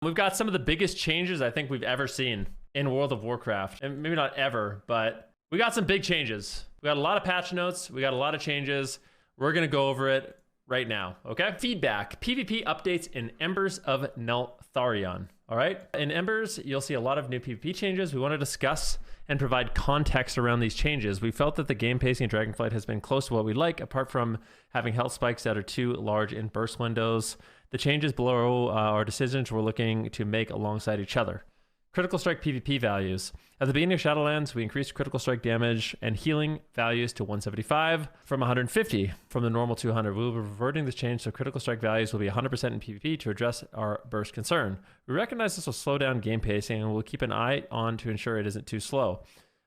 We've got some of the biggest changes I think we've ever seen in World of Warcraft. And maybe not ever, but we got some big changes. We got a lot of patch notes. We got a lot of changes. We're going to go over it right now, okay? Feedback. PvP updates in Embers of Neltharion. All right? In Embers, you'll see a lot of new PvP changes. We want to discuss and provide context around these changes. We felt that the game pacing in Dragonflight has been close to what we like, apart from having health spikes that are too large in burst windows. The changes below are decisions we're looking to make alongside each other. Critical strike PvP values. At the beginning of Shadowlands, we increased critical strike damage and healing values to 175 from 150 from the normal 200. We will be reverting this change so critical strike values will be 100% in PvP to address our burst concern. We recognize this will slow down game pacing and we'll keep an eye on to ensure it isn't too slow.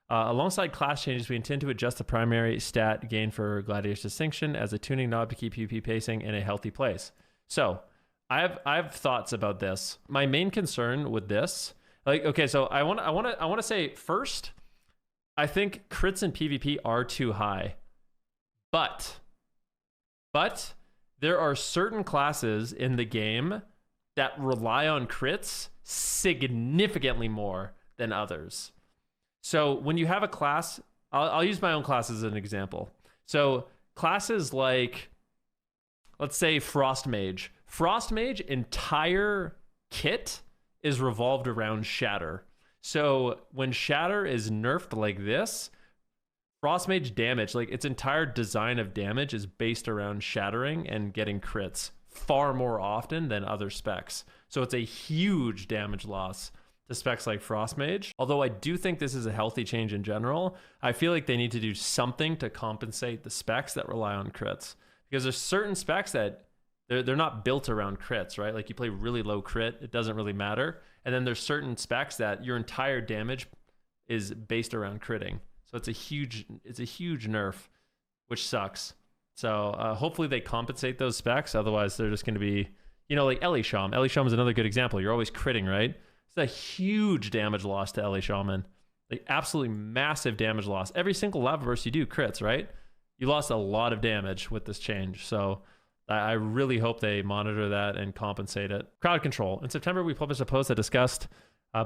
Alongside class changes, we intend to adjust the primary stat gain for Gladiator's Distinction as a tuning knob to keep PvP pacing in a healthy place. So, I have thoughts about this. My main concern with this, like, okay, so I want to say first, I think crits in PvP are too high, but there are certain classes in the game that rely on crits significantly more than others. So when you have a class, I'll use my own class as an example. So classes like, let's say Frost Mage. Frost Mage entire kit is revolved around Shatter. So when Shatter is nerfed like this, Frost Mage damage, like its entire design of damage is based around shattering and getting crits far more often than other specs. So it's a huge damage loss to specs like Frost Mage. Although I do think this is a healthy change in general, I feel like they need to do something to compensate the specs that rely on crits. Because there's certain specs that they're not built around crits, right? Like you play really low crit, it doesn't really matter. And then there's certain specs that your entire damage is based around critting. So it's a huge nerf, which sucks. So hopefully they compensate those specs. Otherwise they're just going to be, you know, like Ellie Shaman. Ellie Shaman is another good example. You're always critting, right? It's a huge damage loss to Ellie Shaman. Like absolutely massive damage loss. Every single lava burst you do crits, right? You lost a lot of damage with this change. So I really hope they monitor that and compensate it. Crowd control. In September, we published a post that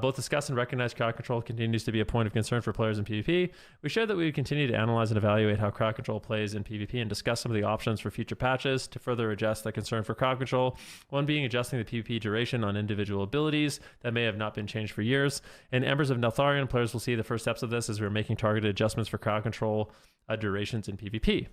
both discussed and recognized crowd control continues to be a point of concern for players in PvP. We shared that we would continue to analyze and evaluate how crowd control plays in PvP and discuss some of the options for future patches to further adjust the concern for crowd control. One being adjusting the PvP duration on individual abilities that may have not been changed for years. In Embers of Neltharion, players will see the first steps of this as we're making targeted adjustments for crowd control durations in PvP.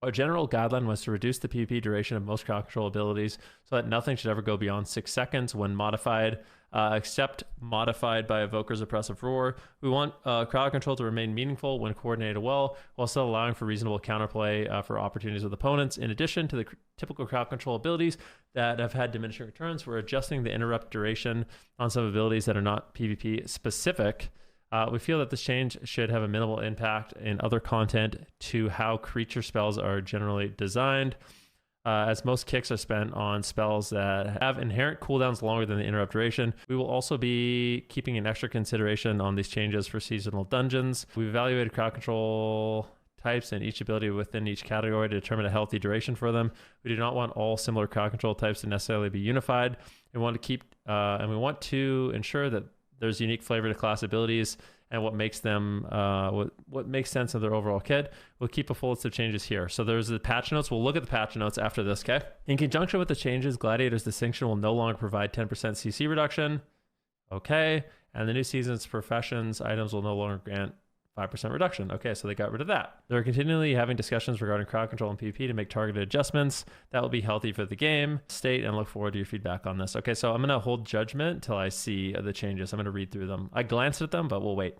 Our general guideline was to reduce the PvP duration of most crowd control abilities so that nothing should ever go beyond 6 seconds when modified, except modified by Evoker's Oppressive Roar. We want crowd control to remain meaningful when coordinated well, while still allowing for reasonable counterplay for opportunities with opponents. In addition to the typical crowd control abilities that have had diminishing returns, we're adjusting the interrupt duration on some abilities that are not PvP specific. We feel that this change should have a minimal impact in other content to how creature spells are generally designed, as most kicks are spent on spells that have inherent cooldowns longer than the interrupt duration. We will also be keeping an extra consideration on these changes for seasonal dungeons. We've evaluated crowd control types and each ability within each category to determine a healthy duration for them. We do not want all similar crowd control types to necessarily be unified. We want to ensure that there's unique flavor to class abilities and what makes them what makes sense of their overall kit. We'll keep a full list of changes here. So there's the patch notes. We'll look at the patch notes after this, okay? In conjunction with the changes, Gladiator's Distinction will no longer provide 10% CC reduction. Okay. And the new season's professions items will no longer grant 5% reduction. Okay, so they got rid of that. They're continually having discussions regarding crowd control and PvP to make targeted adjustments that will be healthy for the game state, and look forward to your feedback on this. Okay, so I'm going to hold judgment till I see the changes. I'm going to read through them. I glanced at them, but we'll wait.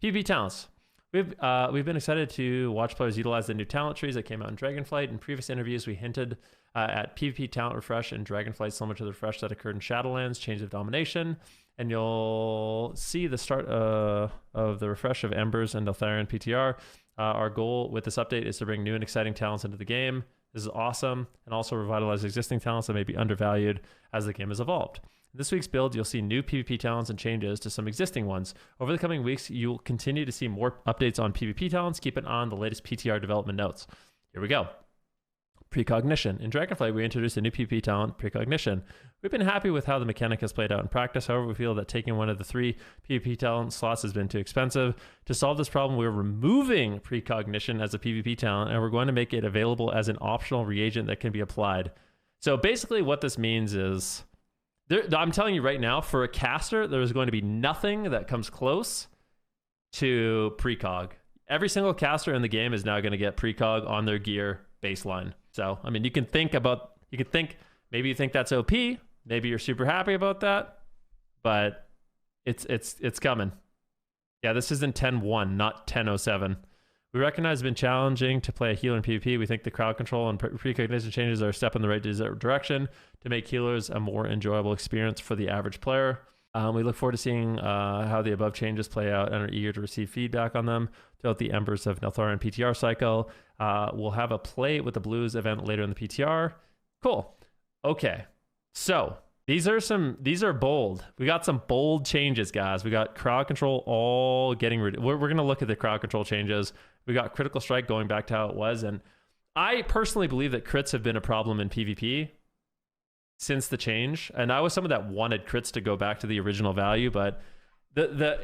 PvP talents. We've been excited to watch players utilize the new talent trees that came out in Dragonflight. In previous interviews, we hinted at PvP talent refresh in Dragonflight, similar to the refresh that occurred in Shadowlands, Change of Domination. And you'll see the start of the refresh of Embers and Neltharion PTR. Our goal with this update is to bring new and exciting talents into the game. This is awesome, and also revitalize existing talents that may be undervalued as the game has evolved. In this week's build, you'll see new PvP talents and changes to some existing ones. Over the coming weeks, you'll continue to see more updates on PvP talents. Keep an eye on the latest PTR development notes. Here we go. Precognition. In Dragonflight, we introduced a new PvP talent, Precognition. We've been happy with how the mechanic has played out in practice. However, we feel that taking one of the 3 PvP talent slots has been too expensive. To solve this problem, we're removing Precognition as a PvP talent, and we're going to make it available as an optional reagent that can be applied. So basically what this means is, I'm telling you right now, for a caster, there's going to be nothing that comes close to precog. Every single caster in the game is now going to get precog on their gear baseline. So, I mean, you can think, maybe you think that's OP, maybe you're super happy about that, but it's coming. Yeah, this isn't 10.1, not 10.07. We recognize it's been challenging to play a healer in PvP. We think the crowd control and precognition changes are a step in the right direction to make healers a more enjoyable experience for the average player. We look forward to seeing how the above changes play out and are eager to receive feedback on them throughout the Embers of Neltharion PTR cycle. We'll have a play with the Blues event later in the PTR. Cool. Okay. So these are bold. We got some bold changes, guys. We got crowd control all getting rid. We're going to look at the crowd control changes. We got critical strike going back to how it was. And I personally believe that crits have been a problem in PvP since the change, and I was someone that wanted crits to go back to the original value, but the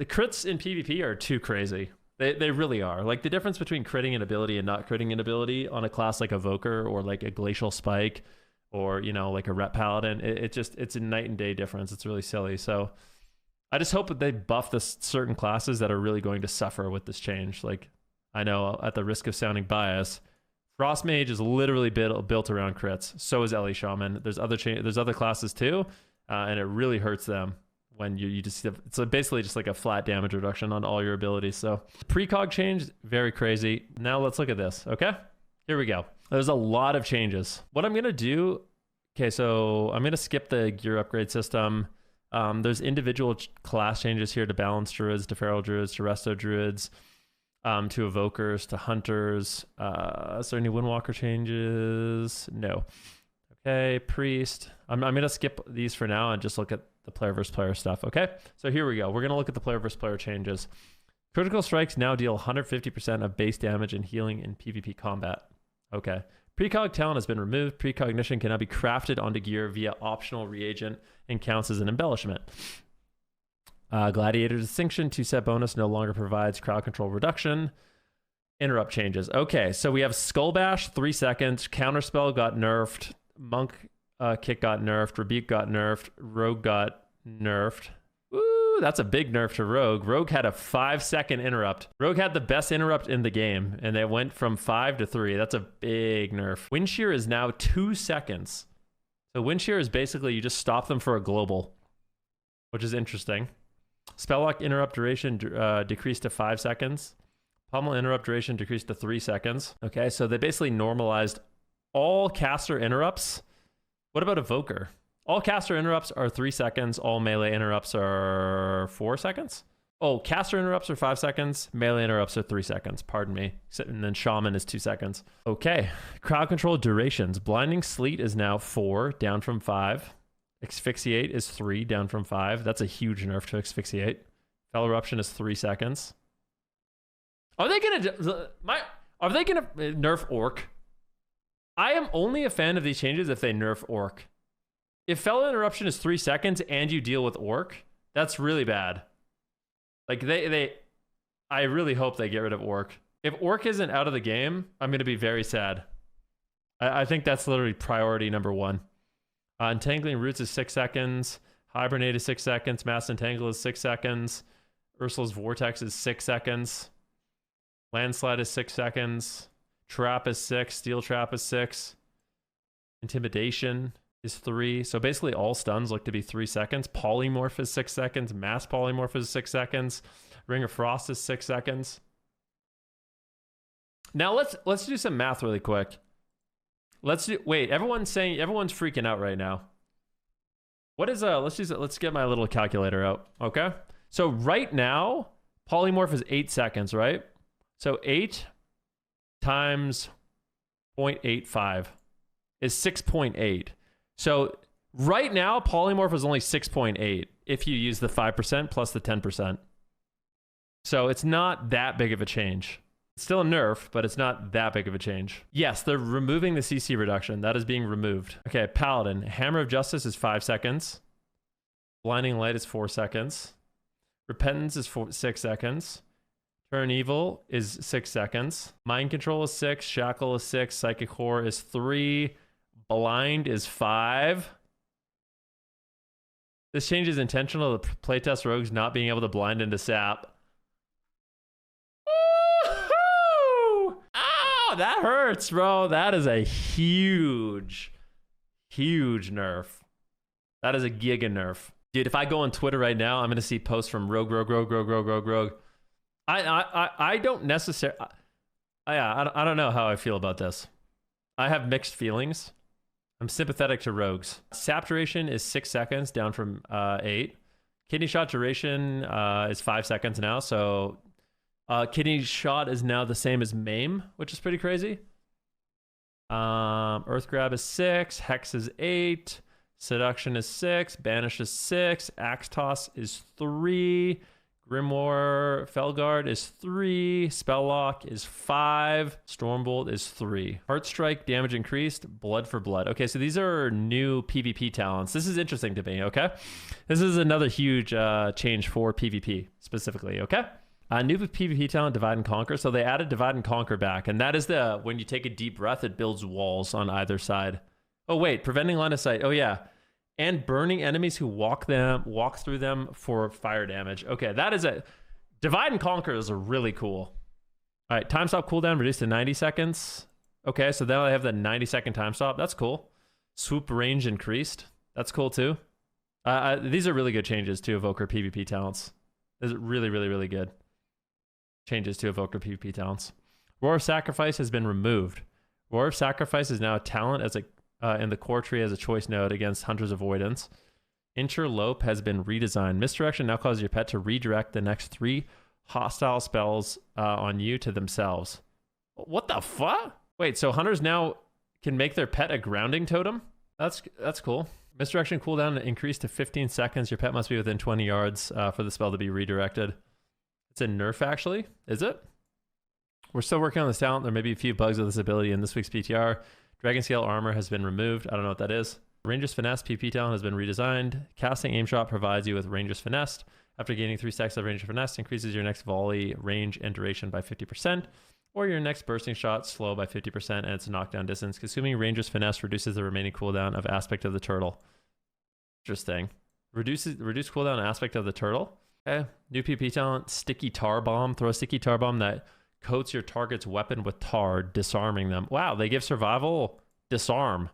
crits in PvP are too crazy. They really are. Like, the difference between critting an ability and not critting an ability on a class like Evoker or like a Glacial Spike or, you know, like a Rep Paladin, it's a night and day difference. It's really silly. So I just hope that they buff the certain classes that are really going to suffer with this change. Like, I know, at the risk of sounding biased, Frost Mage is literally built around crits. So is Ellie Shaman. There's other classes too, and it really hurts them when you just, it's basically just like a flat damage reduction on all your abilities. So precog change, very crazy. Now let's look at this. Okay, here we go. There's a lot of changes. What I'm gonna do, okay, so I'm gonna skip the gear upgrade system. There's individual class changes here to balance druids, to feral druids, to resto druids, to evokers, to hunters. Is there any windwalker changes? No. Okay, priest. I'm gonna skip these for now and just look at the player versus player stuff. Okay, so here we go. We're gonna look at the player versus player changes. Critical strikes now deal 150% of base damage and healing in PvP combat. Okay. Precog talent has been removed. Precognition can now be crafted onto gear via optional reagent and counts as an embellishment. Gladiator Distinction 2-set bonus no longer provides crowd control reduction. Interrupt changes. Okay, so we have Skull Bash, 3 seconds. Counterspell got nerfed. Monk Kick got nerfed. Rebuke got nerfed. Rogue got nerfed. Woo, that's a big nerf to Rogue. Rogue had a 5-second interrupt. Rogue had the best interrupt in the game, and they went from 5 to 3. That's a big nerf. Wind Shear is now 2 seconds. So Wind Shear is basically you just stop them for a global, which is interesting. Spelllock interrupt duration decreased to 5 seconds. Pummel interrupt duration decreased to 3 seconds. Okay, so they basically normalized all caster interrupts. What about Evoker? All caster interrupts are 3 seconds. All melee interrupts are 4 seconds. Oh, caster interrupts are 5 seconds. Melee interrupts are 3 seconds. Pardon me. And then Shaman is 2 seconds. Okay, crowd control durations. Blinding Sleet is now 4, down from 5. Asphyxiate is 3, down from 5. That's a huge nerf to Asphyxiate. Fell Eruption is 3 seconds. Are they gonna nerf Orc? I am only a fan of these changes if they nerf Orc. If Fell Interruption is 3 seconds and you deal with Orc, that's really bad. Like I really hope they get rid of Orc. If Orc isn't out of the game, I'm gonna be very sad. I think that's literally priority number 1. Entangling Roots is 6 seconds. Hibernate is 6 seconds. Mass Entangle is 6 seconds. Ursula's Vortex is 6 seconds. Landslide is 6 seconds. Trap is 6. Steel Trap is 6. Intimidation is 3. So basically all stuns look to be 3 seconds. Polymorph is 6 seconds. Mass Polymorph is 6 seconds. Ring of Frost is 6 seconds. Now let's do some math really quick. Wait, everyone's freaking out right now. What is let's get my little calculator out. Okay. So right now, polymorph is 8 seconds, right? So 8 times 0.85 is 6.8. So right now, polymorph is only 6.8 if you use the 5% plus the 10%. So it's not that big of a change. Still a nerf, but it's not that big of a change. Yes, they're removing the CC reduction. That is being removed. Okay, Paladin. Hammer of Justice is 5 seconds. Blinding Light is 4 seconds. Repentance is 6 seconds. Turn Evil is 6 seconds. Mind Control is 6. Shackle is 6. Psychic Horror is 3. Blind is 5. This change is intentional to playtest rogues not being able to blind into sap. Oh, that hurts, bro. That is a huge, huge nerf. That is a giga nerf. Dude, if I go on Twitter right now, I'm going to see posts from Rogue. I don't necessarily... I don't know how I feel about this. I have mixed feelings. I'm sympathetic to rogues. Sap duration is 6 seconds, down from 8. Kidney shot duration is 5 seconds now, so kidney shot is now the same as maim, which is pretty crazy. Earth grab is 6. Hex is 8. Seduction is 6. Banish is 6. Axe toss is 3. Grimoire Felguard is 3. Spelllock is 5. Stormbolt is 3. Heartstrike damage increased. Blood for blood. Okay, so these are new PvP talents. This is interesting to me, okay? This is another huge change for PvP specifically, okay? New PvP talent, Divide and Conquer. So they added Divide and Conquer back, and that is the when you take a deep breath, it builds walls on either side. Oh wait, preventing line of sight. Oh yeah. And burning enemies who walk through them for fire damage. Okay, that is a... Divide and Conquer is a really cool. All right, time stop cooldown reduced to 90 seconds. Okay, so then I have the 90-second time stop. That's cool. Swoop range increased. That's cool too. These are really good changes to Evoker PvP talents. These are really, really, really good changes to Evoker PvP talents. Roar of Sacrifice has been removed. Roar of Sacrifice is now a talent as a in the core tree as a choice node against Hunter's Avoidance. Interlope has been redesigned. Misdirection now causes your pet to redirect the next 3 hostile spells on you to themselves. What the fuck? Wait, so Hunters now can make their pet a grounding totem? That's cool. Misdirection cooldown increased to 15 seconds. Your pet must be within 20 yards for the spell to be redirected. It's a nerf, actually. Is it? We're still working on this talent. There may be a few bugs with this ability in this week's PTR. Dragon Scale Armor has been removed. I don't know what that is. Ranger's Finesse PvP talent has been redesigned. Casting Aim Shot provides you with Ranger's Finesse. After gaining 3 stacks of Ranger's Finesse, increases your next volley range and duration by 50%, or your next bursting shot slow by 50% and its knockdown distance. Consuming Ranger's Finesse reduces the remaining cooldown of Aspect of the Turtle. Interesting. Reduce cooldown Aspect of the Turtle. Okay. New PvP talent, Sticky Tar Bomb. Throw a Sticky Tar Bomb that coats your target's weapon with tar, disarming them. Wow, they give survival disarm.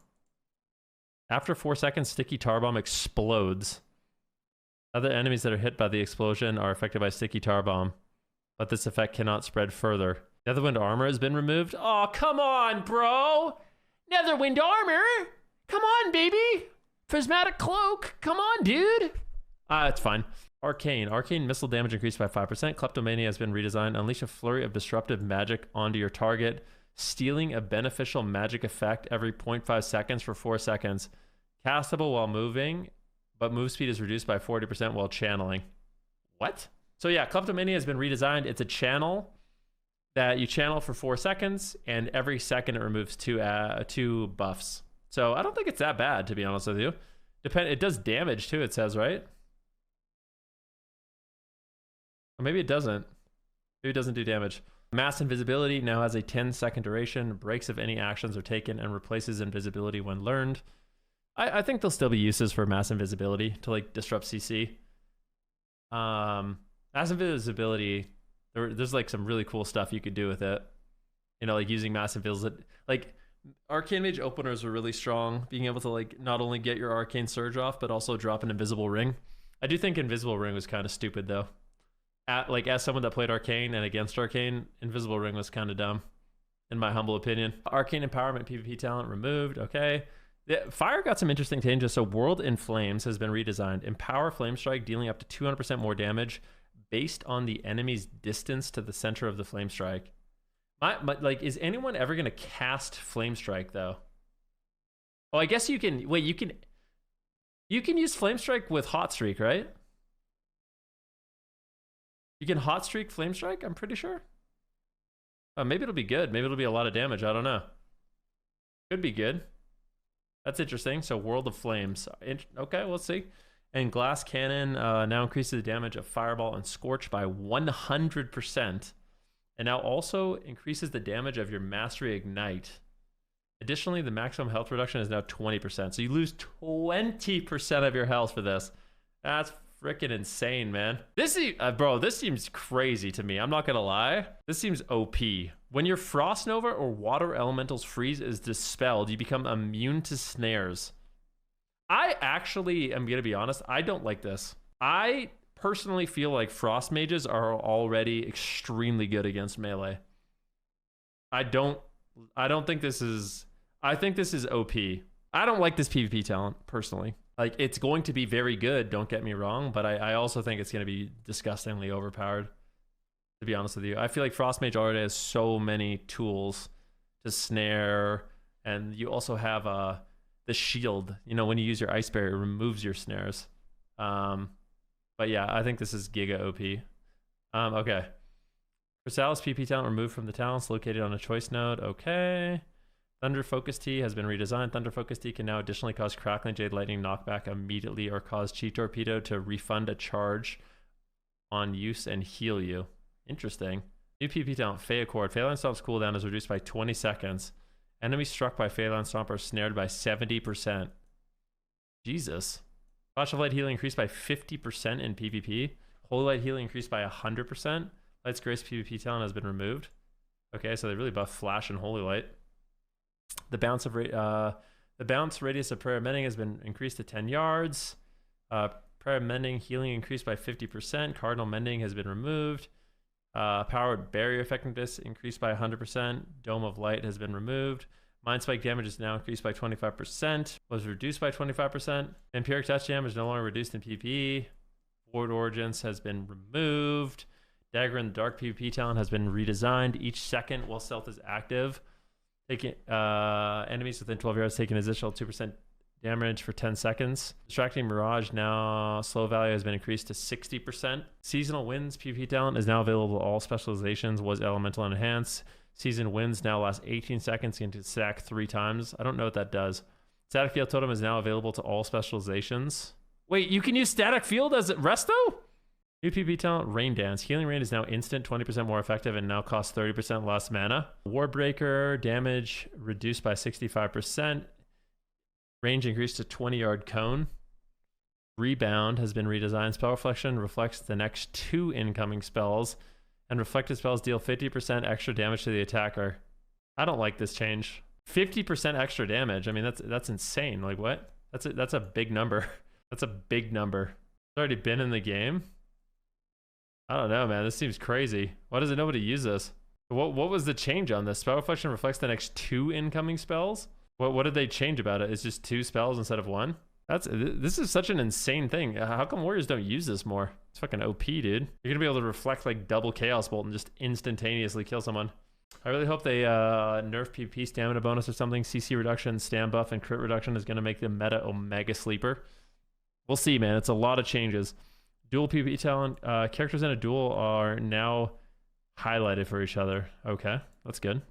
After 4 seconds, Sticky Tar Bomb explodes. Other enemies that are hit by the explosion are affected by Sticky Tar Bomb, but this effect cannot spread further. Netherwind Armor has been removed. Oh, come on, bro! Netherwind Armor? Come on, baby! Prismatic Cloak? Come on, dude! It's fine. Arcane missile damage increased by 5%. Kleptomania has been redesigned. Unleash a flurry of disruptive magic onto your target, stealing a beneficial magic effect every 0.5 seconds for 4 seconds. Castable while moving, but move speed is reduced by 40% while channeling. What? So yeah, Kleptomania has been redesigned. It's a channel that you channel for 4 seconds, and every second it removes 2 buffs. So I don't think it's that bad, to be honest with you. It does damage too, it says, right? Or maybe it doesn't. Maybe it doesn't do damage. Mass Invisibility now has a 10-second duration. Breaks if any actions are taken and replaces invisibility when learned. I think there'll still be uses for Mass Invisibility to like disrupt CC. Mass Invisibility, there's like some really cool stuff you could do with it. You know, like using Mass Invisibility. Like Arcane Mage openers are really strong. Being able to like not only get your Arcane Surge off, but also drop an Invisible Ring. I do think Invisible Ring was kind of stupid though. As someone that played Arcane and against Arcane, Invisible Ring was kind of dumb, in my humble opinion. Arcane Empowerment PvP talent removed. Okay. Fire got some interesting changes. So World in Flames has been redesigned. Empower Flame Strike, dealing up to 200% more damage based on the enemy's distance to the center of the Flame Strike. Like, is anyone ever going to cast Flame Strike though? Oh, I guess you can. Wait, you can use Flame Strike with Hot Streak, right? You can Hot Streak Flame Strike, I'm pretty sure. Maybe it'll be good. Maybe it'll be a lot of damage. I don't know. Could be good. That's interesting. So World of Flames. Okay, we'll see. And Glass Cannon now increases the damage of Fireball and Scorch by 100%. And now also increases the damage of your Mastery Ignite. Additionally, the maximum health reduction is now 20%. So you lose 20% of your health for this. That's freaking insane, man. Bro, this seems crazy to me. I'm not gonna lie. This seems OP. When your Frost Nova or Water Elemental's freeze is dispelled, you become immune to snares. I actually am gonna be honest. I don't like this. I personally feel like Frost Mages are already extremely good against melee. I don't think this is... I think this is OP. I don't like this PvP talent, personally. Like, it's going to be very good, don't get me wrong, but I also think it's going to be disgustingly overpowered, to be honest with you. I feel like Frost Mage already has so many tools to snare, and you also have the shield. You know, when you use your Ice Barrier, it removes your snares. But yeah, I think this is Giga OP. Okay. Chrysalis PP talent removed from the talents located on a choice node. Okay. Thunder Focus Tea has been redesigned. Thunder Focus Tea can now additionally cause Crackling Jade Lightning knockback immediately or cause Chi Torpedo to refund a charge on use and heal you. Interesting. New PP talent, Fey Accord. Phalanx Stomp's cooldown is reduced by 20 seconds. Enemies struck by Phalanx Stomp are snared by 70%. Jesus. Flash of Light healing increased by 50% in PvP. Holy Light healing increased by 100%. Light's Grace PvP talent has been removed. Okay, so they really buff Flash and Holy Light. The bounce radius of Prayer Mending has been increased to 10 yards. Prayer Mending healing increased by 50%. Cardinal Mending has been removed. Powered Barrier effectiveness increased by 100%. Dome of Light has been removed. Mind Spike damage is now increased by 25%. Was reduced by 25%. Vampiric Touch damage is no longer reduced in PvE. Ward Origins has been removed. Dagger in the Dark PvP talent has been redesigned. Each second while stealth is active, taking enemies within 12 yards take an additional 2% damage for 10 seconds. Distracting Mirage now slow value has been increased to 60%. Seasonal Winds PvP talent is now available to all specializations. Was elemental and enhanced. Season Winds now last 18 seconds and can stack 3 times. I don't know what that does. Static Field Totem is now available to all specializations. Wait, you can use Static Field as Resto? New PvP talent, Rain Dance. Healing Rain is now instant, 20% more effective, and now costs 30% less mana. Warbreaker, damage reduced by 65%. Range increased to 20-yard cone. Rebound has been redesigned. Spell Reflection reflects the next 2 incoming spells, and reflected spells deal 50% extra damage to the attacker. I don't like this change. 50% extra damage. I mean, that's insane. Like, what? That's a big number. That's a big number. It's already been in the game. I don't know, man. This seems crazy. Why doesn't nobody use this? What was the change on this? Spell Reflection reflects the next 2 incoming spells? What did they change about it? It's just 2 spells instead of 1? This is such an insane thing. How come Warriors don't use this more? It's fucking OP, dude. You're gonna be able to reflect like double Chaos Bolt and just instantaneously kill someone. I really hope they nerf PvP stamina bonus or something. CC reduction, stam buff, and crit reduction is gonna make the meta Omega Sleeper. We'll see, man. It's a lot of changes. Dual PvP talent. Characters in a duel are now highlighted for each other. Okay, that's good.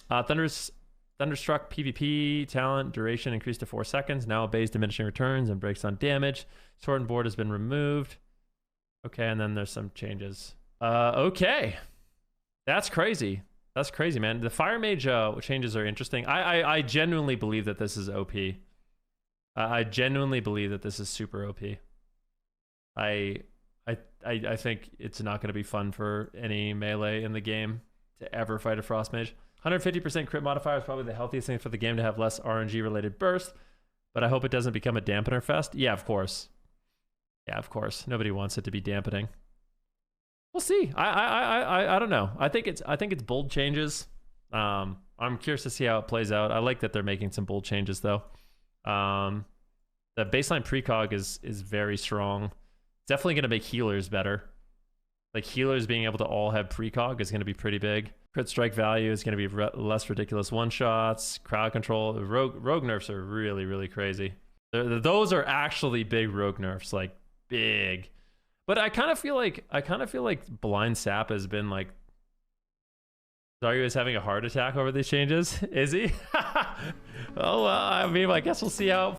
Thunderstruck PvP talent. Duration increased to 4 seconds. Now obeys diminishing returns and breaks on damage. Sword and Board has been removed. Okay, and then there's some changes. Okay. That's crazy. That's crazy, man. The Fire Mage changes are interesting. I genuinely believe that this is OP. I genuinely believe that this is super OP. I think it's not going to be fun for any melee in the game to ever fight a Frost Mage. 150% crit modifier is probably the healthiest thing for the game to have less RNG related burst, but I hope it doesn't become a dampener fest. Yeah, of course. Yeah, of course. Nobody wants it to be dampening. We'll see. I don't know. I think it's bold changes. I'm curious to see how it plays out. I like that they're making some bold changes though. The baseline precog is very strong. Definitely going to make healers better. Like healers being able to all have precog is going to be pretty big. Crit strike value is going to be less ridiculous one shots. Crowd control. Rogue nerfs are really, really crazy. Those are actually big rogue nerfs, like big. But I kind of feel like Blind Sap has been like Zaryu is having a heart attack over these changes. Is he? Oh, well, I mean, I guess we'll see how